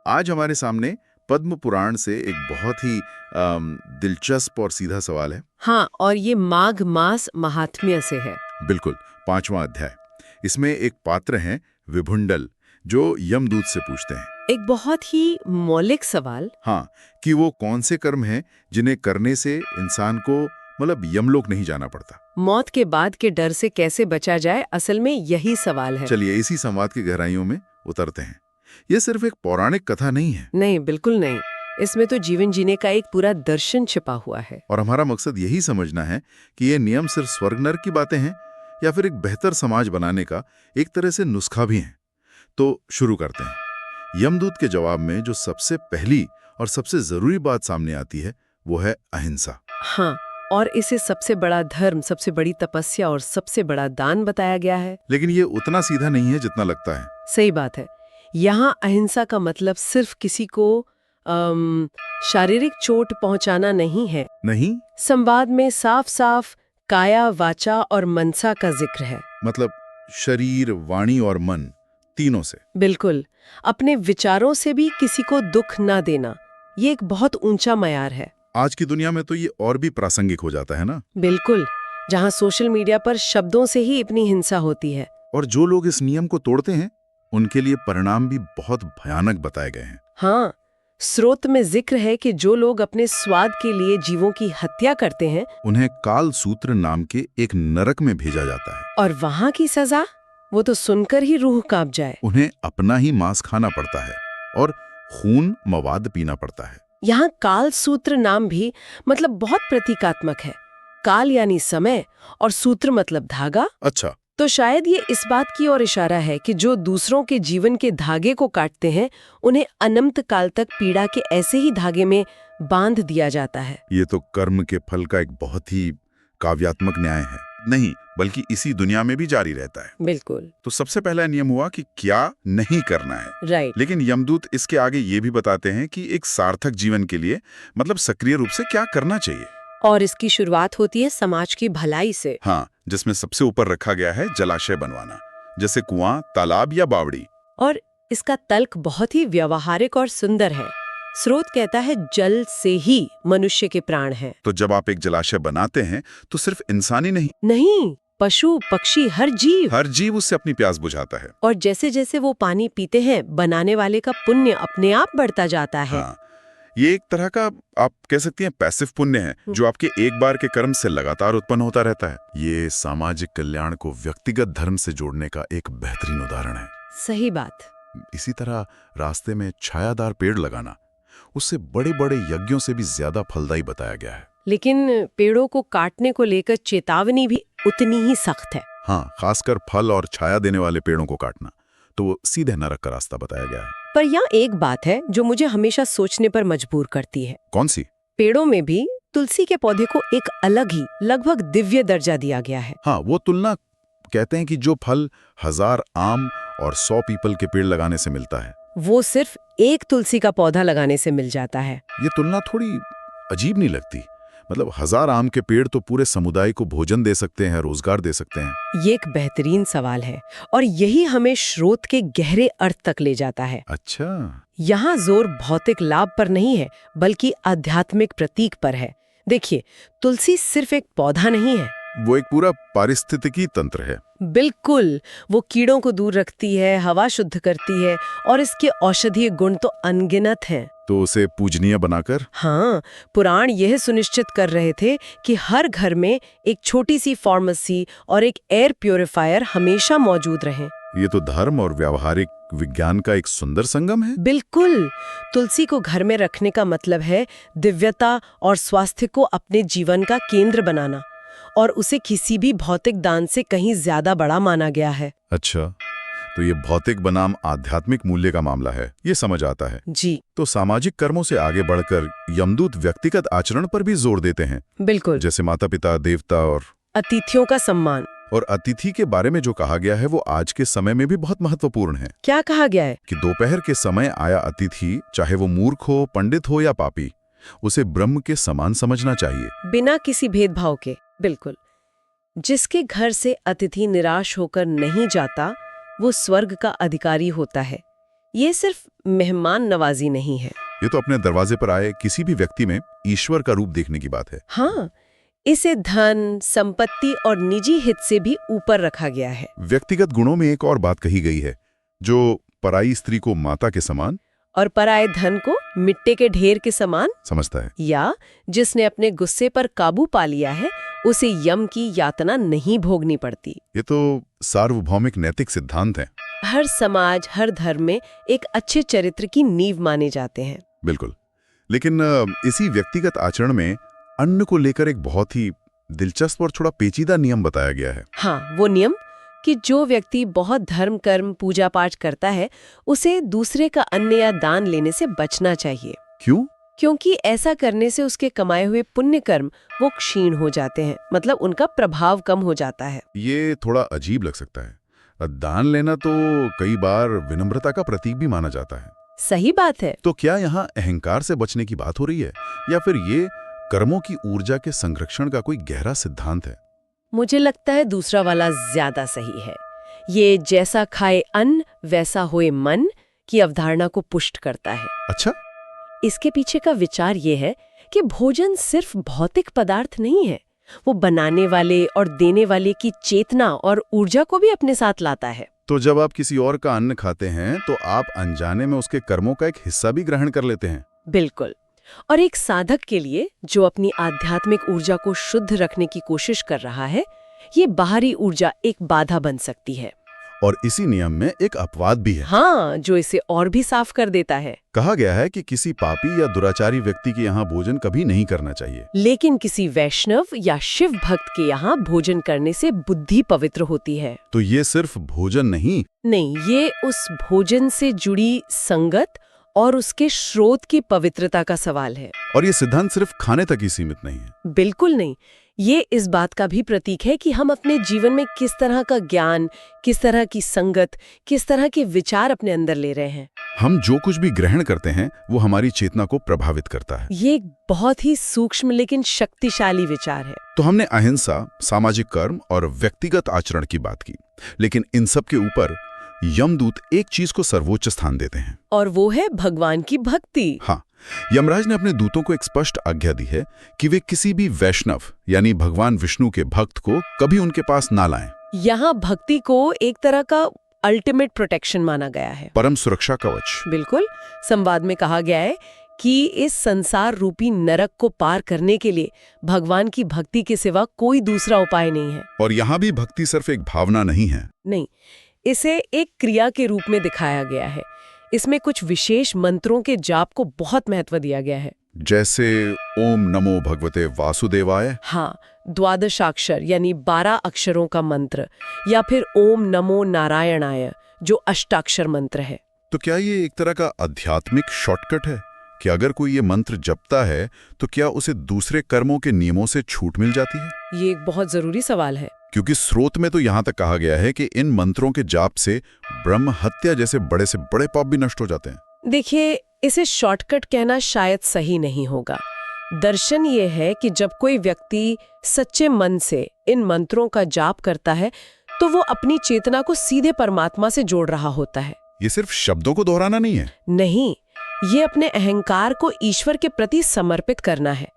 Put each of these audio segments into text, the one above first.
आज हमारे सामने पद्म पुराण से एक बहुत ही दिलचस्प और सीधा सवाल है। हाँ, और ये माघ मास महात्म्य से है। बिल्कुल, 5वां अध्याय। इसमें एक पात्र हैं विभुंडल, जो यमदूत से पूछते हैं। एक बहुत ही मौलिक सवाल। हाँ, कि वो कौन से कर्म हैं जिन्हें करने से इंसान को मतलब यमलोक नहीं जाना पड़ता। मौत के बाद के डर से कैसे बचा जाए, असल में यही सवाल है। चलिए इसी संवाद की गहराइयों में उतरते हैं। ये सिर्फ एक पौराणिक कथा नहीं है। नहीं, बिल्कुल नहीं। इसमें तो जीवन जीने का एक पूरा दर्शन छिपा हुआ है। और हमारा मकसद यही समझना है कि ये नियम सिर्फ स्वर्ग नरक की बातें हैं या फिर एक बेहतर समाज बनाने का एक तरह से नुस्खा भी है। तो शुरू करते हैं। यमदूत के जवाब में जो सबसे पहली और सबसे जरूरी बात सामने आती है वो है अहिंसा। हाँ, और इसे सबसे बड़ा धर्म, सबसे बड़ी तपस्या और सबसे बड़ा दान बताया गया है। लेकिन ये उतना सीधा नहीं है जितना लगता है। सही बात है। यहाँ अहिंसा का मतलब सिर्फ किसी को शारीरिक चोट पहुंचाना नहीं है। नहीं, संवाद में साफ साफ काया, वाचा और मनसा का जिक्र है। मतलब शरीर, वाणी और मन तीनों से। बिल्कुल, अपने विचारों से भी किसी को दुख ना देना, ये एक बहुत ऊंचा मयार है। आज की दुनिया में तो ये और भी प्रासंगिक हो जाता है ना। बिल्कुल, जहाँ सोशल मीडिया पर शब्दों से ही इतनी हिंसा होती है। और जो लोग इस नियम को तोड़ते हैं उनके लिए परिणाम भी बहुत भयानक बताए गए हैं। हाँ, स्रोत में जिक्र है कि जो लोग अपने स्वाद के लिए जीवों की हत्या करते हैं उन्हें काल सूत्र नाम के एक नरक में भेजा जाता है। और वहाँ की सजा, वो तो सुनकर ही रूह कांप जाए। उन्हें अपना ही मांस खाना पड़ता है और खून मवाद पीना पड़ता है। यहाँ काल सूत्र नाम भी मतलब बहुत प्रतीकात्मक है। काल यानी समय और सूत्र मतलब धागा। अच्छा, तो शायद ये इस बात की ओर इशारा है कि जो दूसरों के जीवन के धागे को काटते हैं उन्हें अनंत काल तक पीड़ा के ऐसे ही धागे में बांध दिया जाता है। ये तो कर्म के फल का एक बहुत ही काव्यात्मक न्याय है। नहीं, बल्कि इसी दुनिया में भी जारी रहता है। बिल्कुल। तो सबसे पहला नियम हुआ कि क्या नहीं करना है। राइट। लेकिन यमदूत इसके आगे ये भी बताते हैं कि एक सार्थक जीवन के लिए मतलब सक्रिय रूप से क्या करना चाहिए। और इसकी शुरुआत होती है समाज की भलाई से। हाँ, जिसमें सबसे ऊपर रखा गया है जलाशय बनवाना, जैसे कुआं, तालाब या बावड़ी। और इसका तल्क बहुत ही व्यवहारिक और सुंदर है। स्रोत कहता है जल से ही मनुष्य के प्राण हैं। तो जब आप एक जलाशय बनाते हैं तो सिर्फ इंसान ही नहीं, पशु पक्षी हर जीव उससे अपनी प्यास बुझाता है। और जैसे जैसे वो पानी पीते हैं बनाने वाले का पुण्य अपने आप बढ़ता जाता है। हाँ, ये एक तरह का आप कह सकती हैं पैसिव पुण्य है जो आपके एक बार के कर्म से लगातार उत्पन्न होता रहता है। ये सामाजिक कल्याण को व्यक्तिगत धर्म से जोड़ने का एक बेहतरीन उदाहरण है। सही बात। इसी तरह रास्ते में छायादार पेड़ लगाना उससे बड़े बड़े यज्ञों से भी ज्यादा फलदायी बताया गया है। लेकिन पेड़ों को काटने को लेकर चेतावनी भी उतनी ही सख्त है। हाँ, खासकर फल और छाया देने वाले पेड़ों को काटना तो वो सीधे नरक का रास्ता बताया गया है। पर यहाँ एक बात है जो मुझे हमेशा सोचने पर मजबूर करती है। कौन सी? पेड़ों में भी तुलसी के पौधे को एक अलग ही लगभग दिव्य दर्जा दिया गया है। हाँ, वो तुलना कहते हैं कि जो फल 1000 आम और 100 पीपल के पेड़ लगाने से मिलता है वो सिर्फ एक तुलसी का पौधा लगाने से मिल जाता है। ये तुलना थोड़ी अजीब नहीं लगती? मतलब 1000 आम के पेड़ तो पूरे समुदाय को भोजन दे सकते हैं, रोजगार दे सकते हैं। ये एक बेहतरीन सवाल है और यही हमें स्रोत के गहरे अर्थ तक ले जाता है। अच्छा, यहाँ जोर भौतिक लाभ पर नहीं है बल्कि आध्यात्मिक प्रतीक पर है। देखिए, तुलसी सिर्फ एक पौधा नहीं है, वो एक पूरा पारिस्थितिकी तंत्र है। बिल्कुल। वो कीड़ों को दूर रखती है, हवा शुद्ध करती है और इसके औषधीय गुण तो अनगिनत हैं। तो उसे पूजनीय बनाकर हाँ, पुराण यह सुनिश्चित कर रहे थे कि हर घर में एक छोटी सी फार्मेसी और एक एयर प्यूरिफायर हमेशा मौजूद रहे। ये तो धर्म और व्यावहारिक विज्ञान का एक सुंदर संगम है। बिल्कुल। तुलसी को घर में रखने का मतलब है दिव्यता और स्वास्थ्य को अपने जीवन का केंद्र बनाना, और उसे किसी भी भौतिक दान से कहीं ज्यादा बड़ा माना गया है। अच्छा, तो ये भौतिक बनाम आध्यात्मिक मूल्य का मामला है, ये समझ आता है जी। तो सामाजिक कर्मों से आगे बढ़कर यमदूत व्यक्तिगत आचरण पर भी जोर देते हैं। बिल्कुल। जैसे माता पिता, देवता और अतिथियों का सम्मान। और अतिथि के बारे में जो कहा गया है वो आज के समय में भी बहुत महत्वपूर्ण है। क्या कहा गया है? कि दोपहर के समय आया अतिथि, चाहे वो मूर्ख हो, पंडित हो या पापी, उसे ब्रह्म के समान समझना चाहिए, बिना किसी भेदभाव के। बिल्कुल। जिसके घर से अतिथि निराश होकर नहीं जाता वो स्वर्ग का अधिकारी होता है। ये सिर्फ मेहमान नवाजी नहीं है। ये तो अपने दरवाजे पर आए किसी भी व्यक्ति में ईश्वर का रूप देखने की बात है। हाँ, इसे धन, संपत्ति और निजी हित से भी ऊपर रखा गया है। व्यक्तिगत गुणों में एक और बात कही गई है, जो पराई स्त्री को माता के समान और पराये धन को मिट्टी के ढेर के समान समझता है, या जिसने अपने गुस्से पर काबू पा लिया है उसे यम की यातना नहीं भोगनी पड़ती। ये तो सार्वभौमिक नैतिक सिद्धांत है। हर समाज, हर धर्म में एक अच्छे चरित्र की नींव माने जाते हैं। बिल्कुल, लेकिन इसी व्यक्तिगत आचरण में अन्न को लेकर एक बहुत ही दिलचस्प और थोड़ा पेचीदा नियम बताया गया है। हाँ, वो नियम कि जो व्यक्ति बहुत धर्म कर्म पूजा पाठ करता है उसे दूसरे का अन्न या दान लेने से बचना चाहिए। क्यों? क्योंकि ऐसा करने से उसके कमाए हुए पुण्य कर्म वो क्षीण हो जाते हैं, मतलब उनका प्रभाव कम हो जाता है। ये थोड़ा अजीब लग सकता है। दान लेना तो कई बार विनम्रता का प्रतीक भी माना जाता है। सही बात है। तो क्या यहाँ अहंकार से बचने की बात हो रही है, या फिर ये कर्मों की ऊर्जा के संरक्षण का कोई गहरा सिद्धांत है? मुझे लगता है दूसरा वाला ज्यादा सही है। ये जैसा खाए अन्न वैसा होए मन की अवधारणा को पुष्ट करता है। अच्छा, इसके पीछे का विचार ये है कि भोजन सिर्फ भौतिक पदार्थ नहीं है, वो बनाने वाले और देने वाले की चेतना और ऊर्जा को भी अपने साथ लाता है। तो जब आप किसी और का अन्न खाते हैं तो आप अनजाने में उसके कर्मों का एक हिस्सा भी ग्रहण कर लेते हैं। बिल्कुल। और एक साधक के लिए जो अपनी आध्यात्मिक ऊर्जा को शुद्ध रखने की कोशिश कर रहा है, ये बाहरी ऊर्जा एक बाधा बन सकती है। और इसी नियम में एक अपवाद भी है। हाँ, जो इसे और भी साफ कर देता है। कहा गया है कि किसी पापी या दुराचारी व्यक्ति के यहाँ भोजन कभी नहीं करना चाहिए। लेकिन किसी वैष्णव या शिव भक्त के यहाँ भोजन करने से बुद्धि पवित्र होती है। तो ये सिर्फ भोजन नहीं, ये उस भोजन से जुड़ी संगत और उसके स्रोत की पवित्रता का सवाल है। और ये सिद्धांत सिर्फ खाने तक ही सीमित नहीं है। बिल्कुल नहीं, ये इस बात का भी प्रतीक है कि हम अपने जीवन में किस तरह का ज्ञान, किस तरह की संगत, किस तरह के विचार अपने अंदर ले रहे हैं। हम जो कुछ भी ग्रहण करते हैं वो हमारी चेतना को प्रभावित करता है। ये एक बहुत ही सूक्ष्म लेकिन शक्तिशाली विचार है। तो हमने अहिंसा, सामाजिक कर्म और व्यक्तिगत आचरण की बात की, लेकिन इन सब के ऊपर यमदूत एक चीज को सर्वोच्च स्थान देते हैं, और वो है भगवान की भक्ति। हाँ, यमराज ने अपने दूतों को एक स्पष्ट आज्ञा दी है कि वे किसी भी वैष्णव यानी भगवान विष्णु के भक्त को कभी उनके पास ना लाएं। यहाँ भक्ति को एक तरह का अल्टीमेट प्रोटेक्शन माना गया है, परम सुरक्षा कवच। बिल्कुल। संवाद में कहा गया है कि इस संसार रूपी नरक को पार करने के लिए भगवान की भक्ति के सिवा कोई दूसरा उपाय नहीं है। और यहाँ भी भक्ति सिर्फ एक भावना नहीं है। नहीं, इसे एक क्रिया के रूप में दिखाया गया है। इसमें कुछ विशेष मंत्रों के जाप को बहुत महत्व दिया गया है, जैसे ओम नमो भगवते वासुदेवाय। हाँ, द्वादशाक्षर यानी 12 अक्षरों का मंत्र, या फिर ओम नमो नारायणाय जो अष्टाक्षर मंत्र है। तो क्या ये एक तरह का आध्यात्मिक शॉर्टकट है कि अगर कोई ये मंत्र जपता है तो क्या उसे दूसरे कर्मों के नियमों से छूट मिल जाती है? ये एक बहुत जरूरी सवाल है, क्योंकि स्रोत में तो यहाँ तक कहा गया है कि इन मंत्रों के जाप से ब्रह्म हत्या जैसे बड़े से बड़े पाप भी नष्ट हो जाते हैं। देखिए, इसे शॉर्टकट कहना शायद सही नहीं होगा। दर्शन ये है कि जब कोई व्यक्ति सच्चे मन से इन मंत्रों का जाप करता है तो वो अपनी चेतना को सीधे परमात्मा से जोड़ रहा होता है। ये सिर्फ शब्दों को दोहराना नहीं है। नहीं, ये अपने अहंकार को ईश्वर के प्रति समर्पित करना है,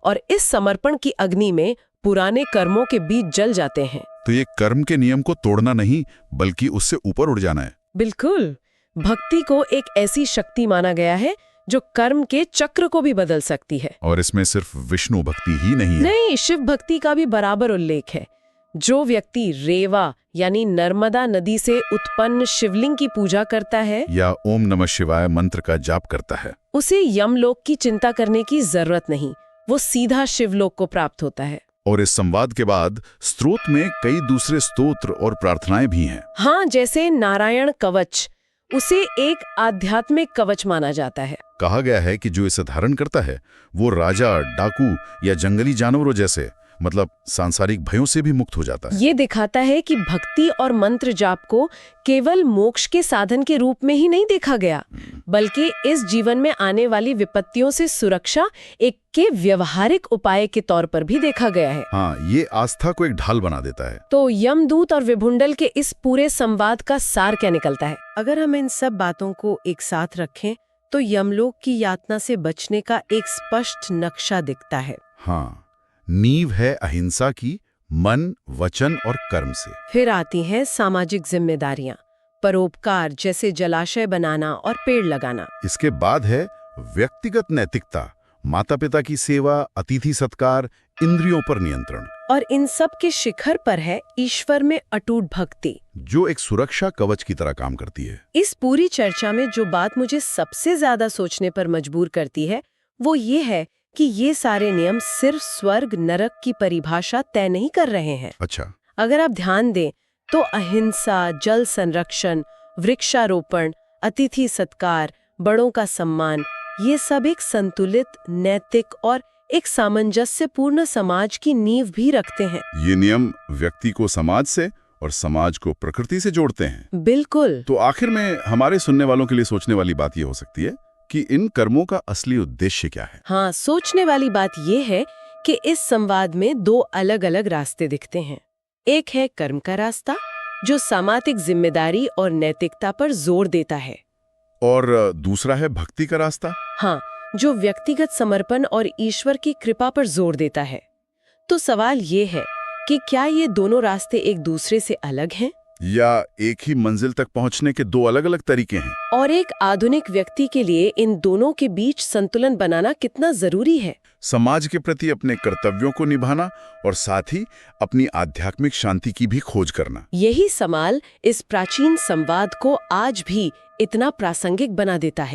और इस समर्पण की अग्नि में पुराने कर्मों के बीज जल जाते हैं। तो ये कर्म के नियम को तोड़ना नहीं बल्कि उससे ऊपर उठ जाना है। बिल्कुल। भक्ति को एक ऐसी शक्ति माना गया है जो कर्म के चक्र को भी बदल सकती है। और इसमें सिर्फ विष्णु भक्ति ही नहीं है। नहीं, शिव भक्ति का भी बराबर उल्लेख है। जो व्यक्ति रेवा यानी नर्मदा नदी से उत्पन्न शिवलिंग की पूजा करता है या ओम नमः शिवाय मंत्र का जाप करता है, उसे यमलोक की चिंता करने की जरूरत नहीं, वो सीधा शिवलोक को प्राप्त होता है। और इस संवाद के बाद स्त्रोत में कई दूसरे स्तोत्र और प्रार्थनाएं भी हैं। हाँ, जैसे नारायण कवच, उसे एक आध्यात्मिक कवच माना जाता है। कहा गया है कि जो इसे धारण करता है वो राजा, डाकू या जंगली जानवरों जैसे मतलब सांसारिक भयों से भी मुक्त हो जाता है। ये दिखाता है कि भक्ति और मंत्र जाप को केवल मोक्ष के साधन के रूप में ही नहीं देखा गया, बल्कि इस जीवन में आने वाली विपत्तियों से सुरक्षा एक के व्यवहारिक उपाय के तौर पर भी देखा गया है। हाँ, ये आस्था को एक ढाल बना देता है। तो यमदूत और विभुंडल के इस पूरे संवाद का सार क्या निकलता है? अगर हम इन सब बातों को एक साथ रखें तो यमलोक की यातना से बचने का एक स्पष्ट नक्शा दिखता है। हाँ, नींव है अहिंसा की, मन, वचन और कर्म से। फिर आती हैं सामाजिक जिम्मेदारियां, परोपकार जैसे जलाशय बनाना और पेड़ लगाना। इसके बाद है व्यक्तिगत नैतिकता, माता पिता की सेवा, अतिथि सत्कार, इंद्रियों पर नियंत्रण। और इन सब के शिखर पर है ईश्वर में अटूट भक्ति, जो एक सुरक्षा कवच की तरह काम करती है। इस पूरी चर्चा में जो बात मुझे सबसे ज्यादा सोचने पर मजबूर करती है वो ये है कि ये सारे नियम सिर्फ स्वर्ग नरक की परिभाषा तय नहीं कर रहे हैं। अच्छा। अगर आप ध्यान दें तो अहिंसा, जल संरक्षण, वृक्षारोपण, अतिथि सत्कार, बड़ों का सम्मान, ये सब एक संतुलित, नैतिक और एक सामंजस्यपूर्ण समाज की नींव भी रखते हैं। ये नियम व्यक्ति को समाज से और समाज को प्रकृति से जोड़ते हैं। बिल्कुल। तो आखिर में हमारे सुनने वालों के लिए सोचने वाली बात ये हो सकती है कि इन कर्मों का असली उद्देश्य क्या है। हाँ, सोचने वाली बात ये है कि इस संवाद में दो अलग अलग रास्ते दिखते हैं। एक है कर्म का रास्ता, जो सामाजिक जिम्मेदारी और नैतिकता पर जोर देता है, और दूसरा है भक्ति का रास्ता। हाँ, जो व्यक्तिगत समर्पण और ईश्वर की कृपा पर जोर देता है। तो सवाल ये है कि क्या ये दोनों रास्ते एक दूसरे से अलग हैं? या एक ही मंजिल तक पहुंचने के दो अलग अलग तरीके हैं? और एक आधुनिक व्यक्ति के लिए इन दोनों के बीच संतुलन बनाना कितना जरूरी है? समाज के प्रति अपने कर्तव्यों को निभाना और साथ ही अपनी आध्यात्मिक शांति की भी खोज करना। यही सवाल इस प्राचीन संवाद को आज भी इतना प्रासंगिक बना देता है।